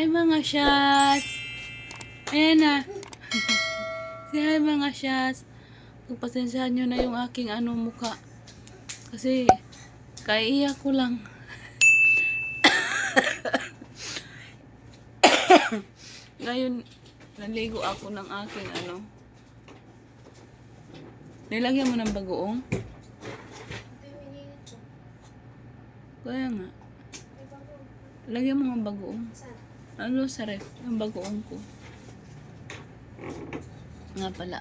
Hi mga shots! Ayan na. Say hi mga shots. Pagpasensyahan nyo na yung aking mukha. Kasi, kaiiyak ko lang. Ngayon, naligo ako ng aking Nilagyan mo ng bagoong? Kaya nga. Lagyan mo ng bagoong. Sa ref? Yung bagoong ko. Nga pala.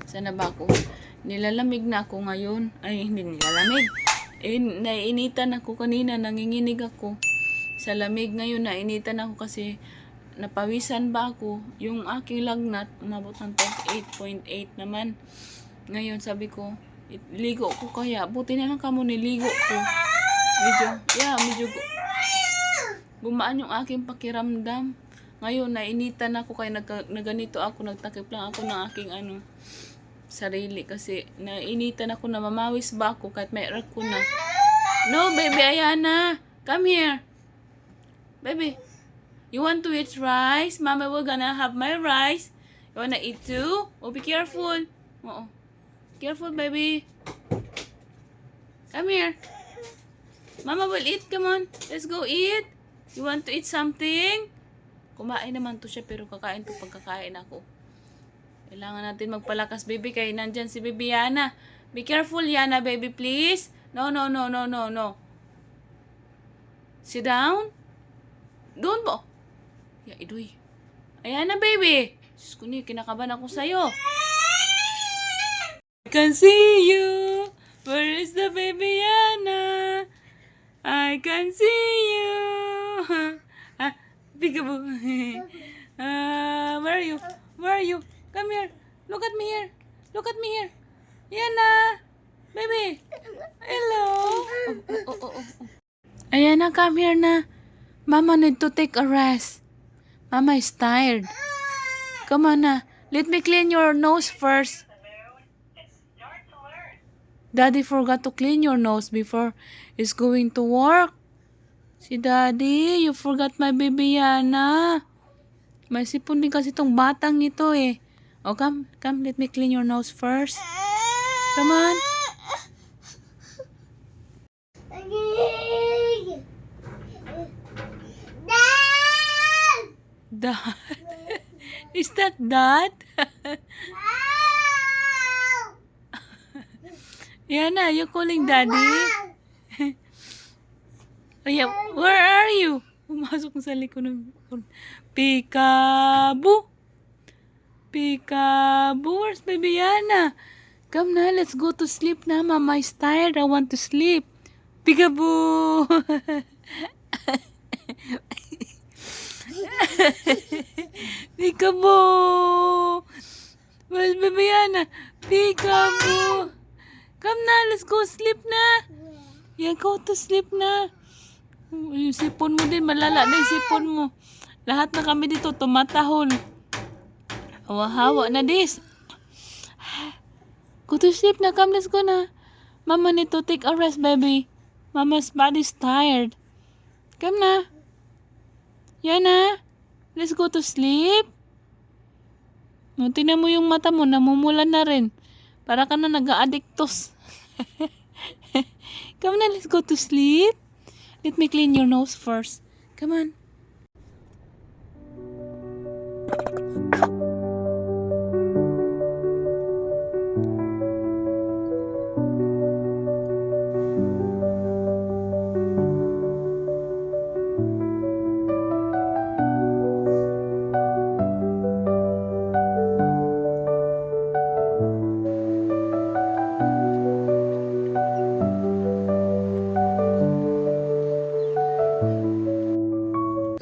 Sana ba ako? Nilalamig na ako ngayon. Ay, hindi nilalamig. Nainitan ako kanina. Nanginginig ako. Sa lamig ngayon, nainitan ako kasi napawisan ba ako. Yung aking lagnat, umabot ng 8.8 naman. Ngayon, sabi ko, ligo ko kaya. Buti na lang kamo niligo ko. Medyo gumaan yung aking pakiramdam. Ngayon, nainitan ako kaya naganito ako. Nagtakip lang ako ng aking sarili. Kasi nainitan ako na mamawis ba ako kahit may arak ko na. No, baby Ayana. Come here. Baby. You want to eat rice? Mama, we're gonna have my rice. You wanna eat too? Oh, be careful. Oo. Careful, baby. Come here. Mama will eat. Come on. Let's go eat. You want to eat something? Kumain naman to siya pero kakain to pagkakain ako. Kailangan natin magpalakas, baby. Kaya nandyan si baby Yana. Be careful, Yana, baby, please. No. Sit down. Doon po. Idoy. Ayan na, baby. Diyos ko niya, kinakabahan ako sa'yo. I can see you. Where is the baby Yana? I can see you. Peekaboo. Where are you? Where are you? Come here. Look at me here. Look at me here. Yana. Baby. Hello. Oh. Ayana, come here na. Mama need to take a rest. Mama is tired. Come on na. Let me clean your nose first. Daddy forgot to clean your nose before he's going to work. Si Daddy, you forgot my baby Yana. May sipon din kasi tong batang ito eh. Oh, come, let me clean your nose first. Come on. Dad? Is that Dad? Yana, you calling Daddy? Ayan, where are you? Pumasok sa likod ng Peekaboo. Where's baby Yana? Come na, let's go to sleep na. Mama is tired. I want to sleep. Peekaboo. Peekaboo. Where's baby Yana? Peekaboo. Come na, let's go sleep na. Yeah, go to sleep na. Yung sipon mo din, malala na yung sipon mo. Lahat na kami dito tumatahol. Hawa-hawa na this. Go to sleep na, come, let's go na. Mama need to take a rest, baby. Mama's body's tired. Come na. Yana, let's go to sleep. Tingnan mo yung mata mo, namumula na rin. Para ka na nag-addictos. Come na, let's go to sleep. Let me clean your nose first. Come on.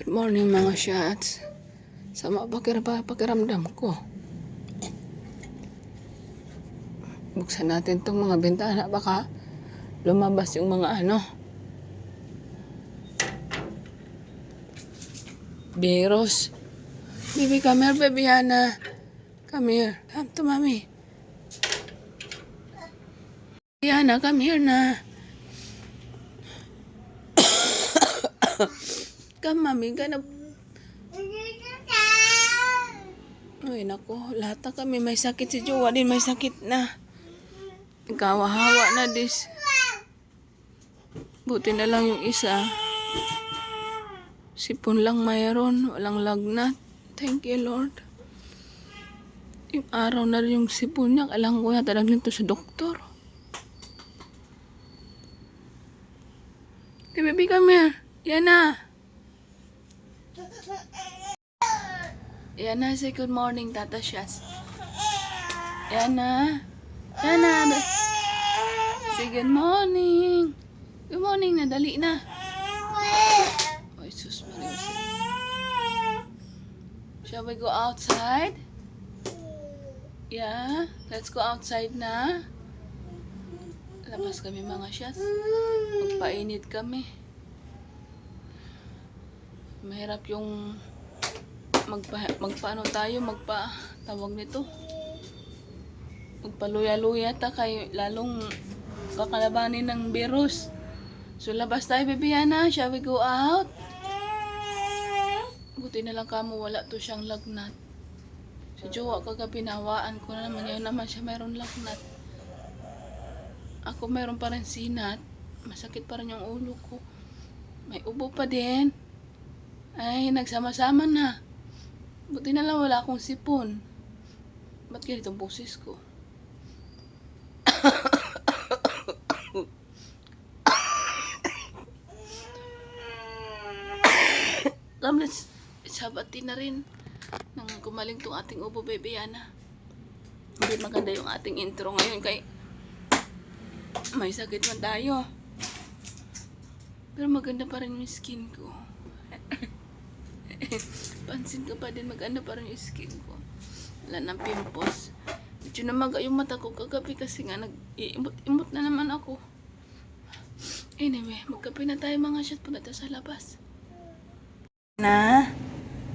Morning mga shots. Sama pakiramdam ko. Buksan natin tong mga bintana. Baka lumabas yung mga virus. Baby, come here, baby Yana. Come here. Come to mommy. Yana, come here na. Come, mommy. Gonna Ay, nako. Lahat na kami may sakit. Si Jowa din may sakit na. Kawahawa na dis. Buti na lang yung isa. Sipon lang mayroon. Walang lagnat. Thank you, Lord. Yung araw na rin yung sipon niya. Kailangan ko yata lang to sa doktor. Okay, baby, come here. Yan na. Yan na, say good morning, Tata Shaz. Yan na. Yan na. Say good morning. Good morning na, dali na. Ay, sus, Maria. Shall we go outside? Yeah, let's go outside na. Labas kami mga Shaz. Magpainit kami. Mahirap yung magpaano tayo, tawag nito. Magpaluya-luya ta kay lalong kakalabanin ng virus. So labas tayo, baby Yana. Shall we go out? Buti na lang kamo wala to siyang lagnat. Si Jowa kagabi nawaan ko na naman, yun naman siya mayroon lagnat. Ako mayroon pa rin sinat. Masakit pa rin yung ulo ko. May ubo pa din. Ay, nagsama-sama na. Buti na lang wala akong sipon. Ba't ganitong boses ko? Come, let's sabati na rin. Nang kumaling tong ating ubo, baby Yana. Hindi maganda yung ating intro ngayon kay may sakit man tayo. Pero maganda pa rin yung skin ko. Pansin ka pa din, maganda pa rin yung skin ko. Wala ng pimples. Medyo namaga yung mata ko kagabi kasi nga nag-iimot na naman ako. Anyway, magkape na tayo mga shot. Punta tayo sa labas. Na?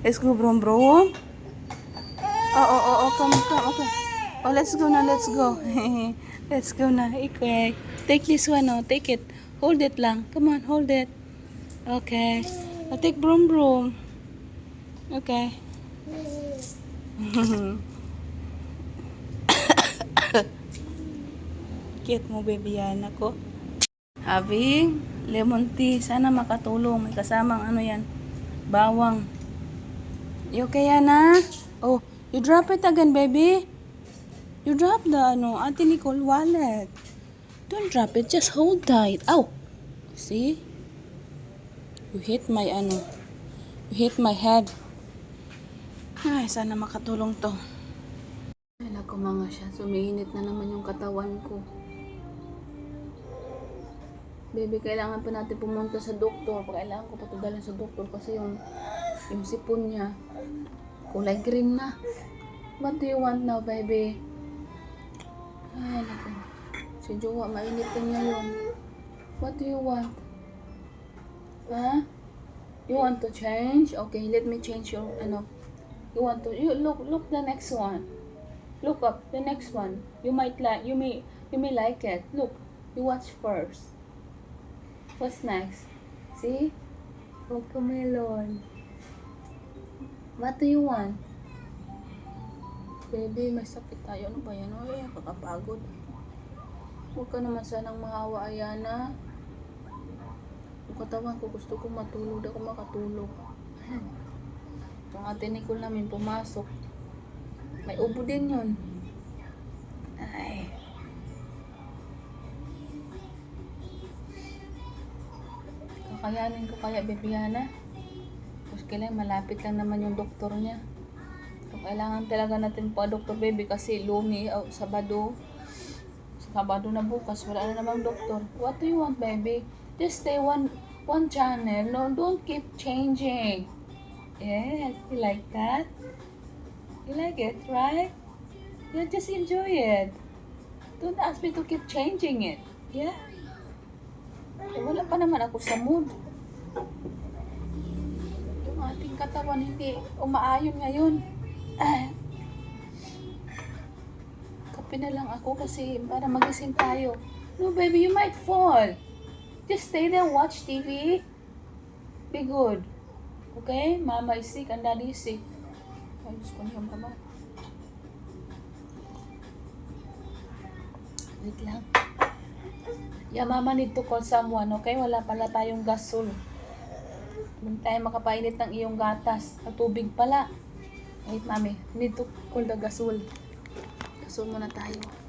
Let's go brom brom. Oh, come, okay. Oh, let's go na, let's go. Let's go na. Okay. Take this one, oh. Take it. Hold it lang. Come on, hold it. Okay. I'll take brom brom. Okay. Cute mo, baby Yana ko. Having lemon tea. Sana makatulong. May kasamang ano yan. Bawang. You okay, Yana? Oh, you drop it again, baby. You drop the Auntie Nicole wallet. Don't drop it. Just hold tight. Ow! See? You hit my You hit my head. Ay, sana makatulong to. Ay, naku mga siya. Sumiinit na naman yung katawan ko. Baby, kailangan pa natin pumunta sa doktor. Kailangan ko pa ito dalhin sa doktor kasi yung sipon niya kulay green na. What do you want now, baby? Ay, naku. Si Jowa, mainit na niya yun. What do you want? Huh? You want to change? Okay, let me change your, You want to, look the next one. Look up, the next one. You may like it. Look, you watch first. What's next? See? Watermelon. What do you want? Baby, may sakit tayo. Ano ba yan? Ay, kakapagod. Huwag ka naman sanang maawa, Ayana. Yung katawan ko, gusto ko matulog. Di ako makatulog. Itong Ate Nicole namin pumasok. May ubo din yun. Ay. Kakayanin ko kaya, baby Yana? Tapos kailangan malapit lang naman yung doktor niya. Kailangan talaga natin pa doktor, baby, kasi Sabado na bukas wala na namang doktor. What do you want, baby? Just stay one channel. No, don't keep changing. Yes, you like that? You like it, right? Yeah, just enjoy it. Don't ask me to keep changing it. Yeah? Wala pa naman ako sa mood. Yung ating katawan hindi umaayon ngayon. Kape na lang ako kasi para magising tayo. No, baby, you might fall. Just stay there, watch TV. Be good. Okay? Mama is sick and daddy is sick. Ay, gusto ko niya mama. Wait lang. Yeah, mama need to call someone, okay? Wala pala tayong gasol. Hindi tayo makapainit ng iyong gatas. At tubig pala. Wait, mami. Need to call the gasol. Gasol muna tayo.